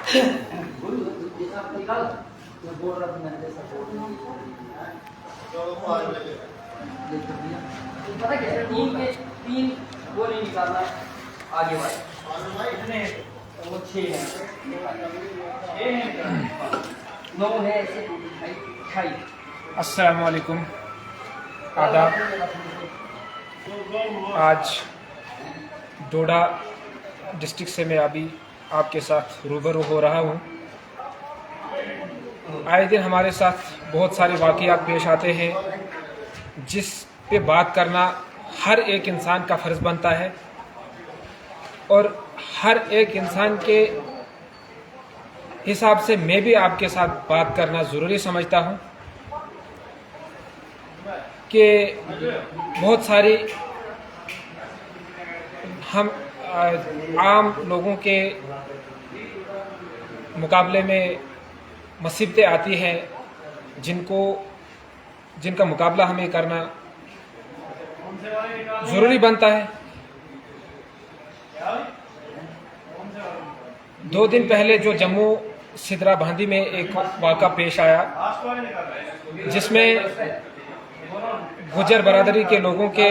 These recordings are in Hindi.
पता क्या है, तीन वो नहीं निकालना आगे वाले वो 6 है, 9 है ऐसे 28। अस्सलाम वालेकुम, आदाब। आज डोडा डिस्ट्रिक्ट से मैं अभी आपके साथ रूबरू हो रहा हूँ। आए दिन हमारे साथ बहुत सारे वाक़यात पेश आते हैं जिस पे बात करना हर एक इंसान का फ़र्ज़ बनता है और हर एक इंसान के हिसाब से मैं भी आपके साथ बात करना ज़रूरी समझता हूँ कि बहुत सारी हम आम लोगों के मुकाबले में मुसीबतें आती हैं जिनका मुकाबला हमें करना ज़रूरी बनता है। 2 दिन पहले जो जम्मू सिदरा भांदी में एक वाक़ा पेश आया जिसमें गुजर बरादरी के लोगों के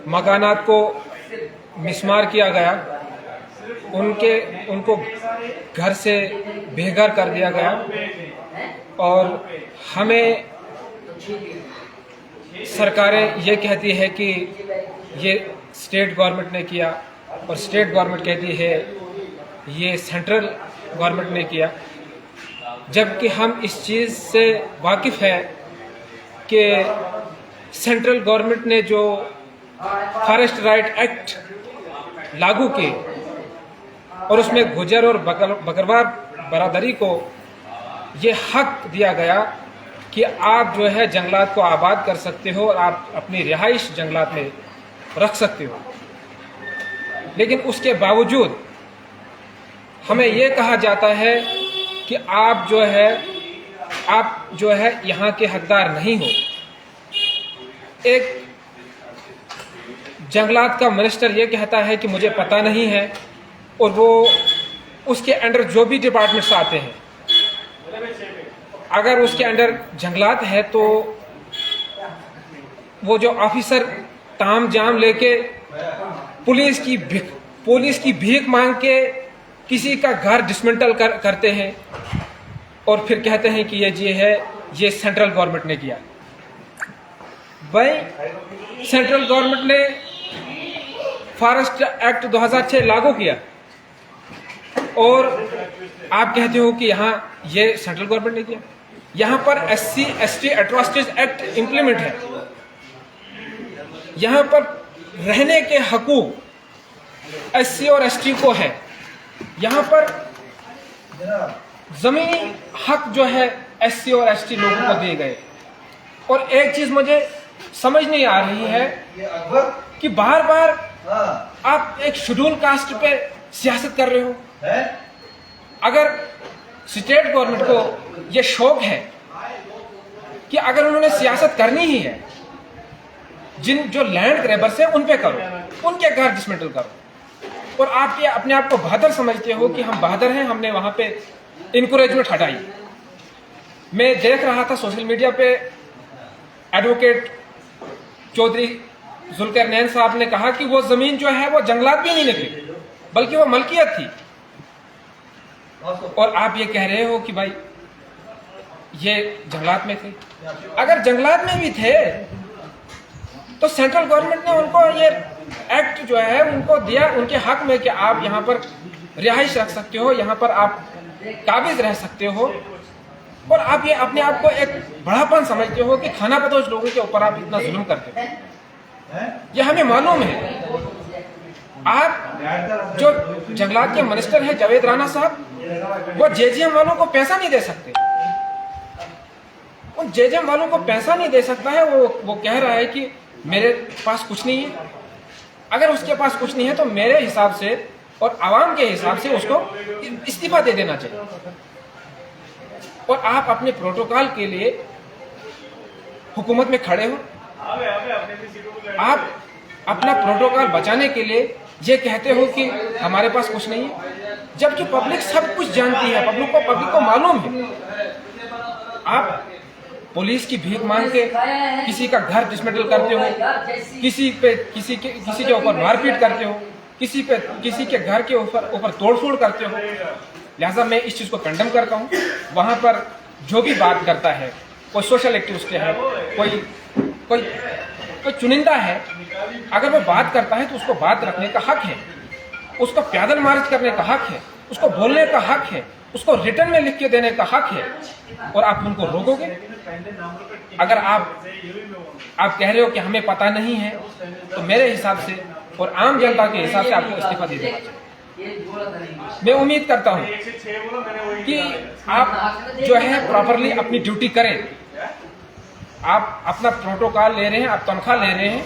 मकानात को मिसमार किया गया, उनको घर से बेघर कर दिया गया और हमें सरकारें ये कहती है कि ये स्टेट गवर्नमेंट ने किया और स्टेट गवर्नमेंट कहती है ये सेंट्रल गवर्नमेंट ने किया, जबकि हम इस चीज़ से वाकिफ़ है कि सेंट्रल गवर्नमेंट ने जो फॉरेस्ट राइट एक्ट लागू किए और उसमें गुजर और बकरवाल बरादरी को ये हक दिया गया कि आप जो है जंगलात को आबाद कर सकते हो और आप अपनी रिहाइश जंगलात में रख सकते हो, लेकिन उसके बावजूद हमें ये कहा जाता है कि आप जो है यहाँ के हकदार नहीं हो। एक जंगलात का मिनिस्टर ये कहता है कि मुझे पता नहीं है और वो उसके अंडर जो भी डिपार्टमेंट्स आते हैं, अगर उसके अंडर जंगलात है तो वो जो ऑफिसर ताम जाम लेके पुलिस की भीख मांग के किसी का घर डिसमेंटल करते हैं और फिर कहते हैं कि ये सेंट्रल गवर्नमेंट ने किया। भाई सेंट्रल गवर्नमेंट ने फॉरेस्ट एक्ट 2006 लागू किया और आप कहते हो कि यहाँ ये सेंट्रल गवर्नमेंट ने किया। यहाँ पर SC ST atrocities act implement है। यहाँ पर रहने के हकूक SC और ST को है। यहाँ पर जमीनी हक जो है SC और ST लोगों को दिए गए। और एक चीज मुझे समझ नहीं आ रही है कि बार बार आप एक शेड्यूल कास्ट पे सियासत कर रहे हो। अगर स्टेट गवर्नमेंट को ये शौक है कि अगर उन्होंने सियासत करनी ही है, जो लैंड ग्रैबर्स है उन पे करो, उनके घर डिसमेंटल करो। और आप ये अपने आप को बहादुर समझते हो कि हम बहादुर हैं, हमने वहां पे इंकरेजमेंट हटाई। मैं देख रहा था सोशल मीडिया पे एडवोकेट चौधरी जुल्करनैन साहब ने कहा कि वो जमीन जो है वो जंगलात भी नहीं निकली बल्कि वो मलकियत थी। और आप ये कह रहे हो कि भाई ये जंगलात में थे। अगर जंगलात में भी थे तो सेंट्रल गवर्नमेंट ने उनको ये एक्ट जो है उनको दिया उनके हक में कि आप यहाँ पर रिहाइश रख सकते हो, यहाँ पर आप काबिज रह सकते हो। और आप ये अपने आप को एक बड़ापन समझते हो कि खाना बदोश लोगों के ऊपर आप इतना जुल्म करते हो। ये हमें मालूम है। आप जो जंगलात के मिनिस्टर हैं जावेद राणा साहब, वो JJM वालों को पैसा नहीं दे सकते। उन JJM वालों को पैसा नहीं दे सकता है। वो कह रहा है कि मेरे पास कुछ नहीं है। अगर उसके पास कुछ नहीं है तो मेरे हिसाब से और आवाम के हिसाब से उसको इस्तीफा दे देना चाहिए। और आप अपने प्रोटोकॉल के लिए हुकूमत में खड़े हो, आप अपना प्रोटोकॉल बचाने के लिए ये कहते हो कि हमारे पास कुछ नहीं है। जबकि पब्लिक सब कुछ जानती है, पब्लिक को मालूम है। आप पुलिस की भीख मांग के किसी का घर डिसमेंटल करते हो, किसी के ऊपर मारपीट करते हो, किसी के घर के ऊपर तोड़फोड़ करते हो। लिहाजा मैं इस चीज़ को कंडेम करता हूँ। वहाँ पर जो भी बात करता है, कोई सोशल एक्टिविस्ट है, कोई चुनिंदा है, अगर वो बात करता है तो उसको बात रखने का हक है, उसको पैदल मार्च करने का हक है, उसको बोलने का हक है, उसको रिटर्न में लिख के देने का हक है। और आप उनको रोकोगे? अगर आप कह रहे हो कि हमें पता नहीं है, तो मेरे हिसाब से और आम जनता के हिसाब से आपको इस्तीफा दे देना चाहिए। मैं उम्मीद करता हूं कि आप जो है प्रॉपरली अपनी ड्यूटी करें। आप अपना प्रोटोकॉल ले रहे हैं, आप तनख्वाह ले रहे हैं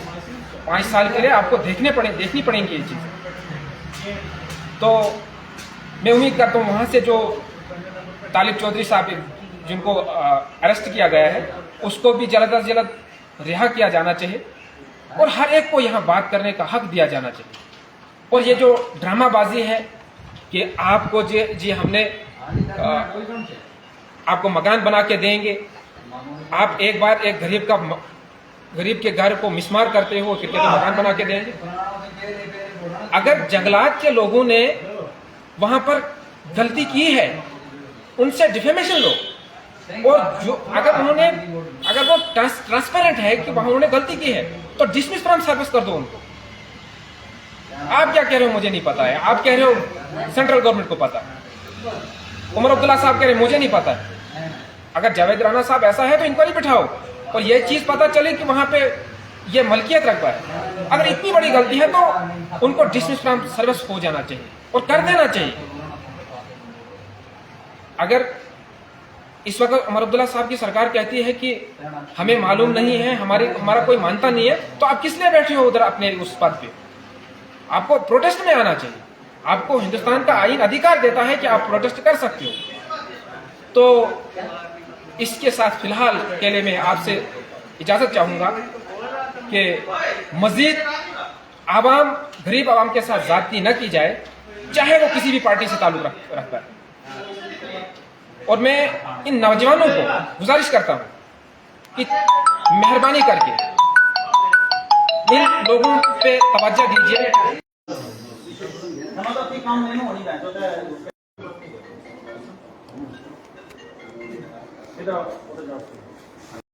5 साल के लिए, आपको देखनी पड़ेंगी ये चीज़। तो मैं उम्मीद करता हूँ वहाँ से जो तालिब चौधरी साहब जिनको अरेस्ट किया गया है, उसको भी जल्द से जल्द रिहा किया जाना चाहिए और हर एक को यहाँ बात करने का हक दिया जाना चाहिए। और ये जो ड्रामाबाजी है कि आपको जी हमने आपको मकान बना के देंगे, आप एक बार एक गरीब के घर को मिसमार करते हो, फिर कहते मकान बना के देंगे। अगर जंगलात के लोगों ने वहां पर गलती की है, उनसे डिफेमेशन लो, और जो अगर वो ट्रांसपेरेंट है कि वहां उन्होंने गलती की है, तो डिसमिस फ्रॉम सर्विस कर दो उनको। आप क्या कह रहे हो मुझे नहीं पता है, आप कह रहे हो सेंट्रल गवर्नमेंट को पता है। उमर अब्दुल्ला साहब कह रहे मुझे नहीं पता है। अगर जावेद राणा साहब ऐसा है तो इंक्वायरी बिठाओ और ये चीज पता चले कि वहां पे ये मलकियत रखता है। अगर इतनी बड़ी गलती है तो उनको डिसमिस फ्रॉम सर्विस हो जाना चाहिए और कर देना चाहिए। अगर इस वक्त उमर अब्दुल्ला साहब की सरकार कहती है कि हमें मालूम नहीं है, हमारा कोई मानता नहीं है, तो आप किस लिए बैठे हो उधर अपने उस पद पे? आपको प्रोटेस्ट में आना चाहिए। आपको हिंदुस्तान का आईन अधिकार देता है कि आप प्रोटेस्ट कर सकते हो। तो इसके साथ फिलहाल के लिए मैं आपसे इजाजत चाहूंगा कि मजीद गरीब आवाम के साथ ज्यादती न की जाए, चाहे वो किसी भी पार्टी से ताल्लुक रखता है। और मैं इन नौजवानों को गुजारिश करता हूं कि मेहरबानी करके इन लोगों पे तवज्जो दीजिए। इधर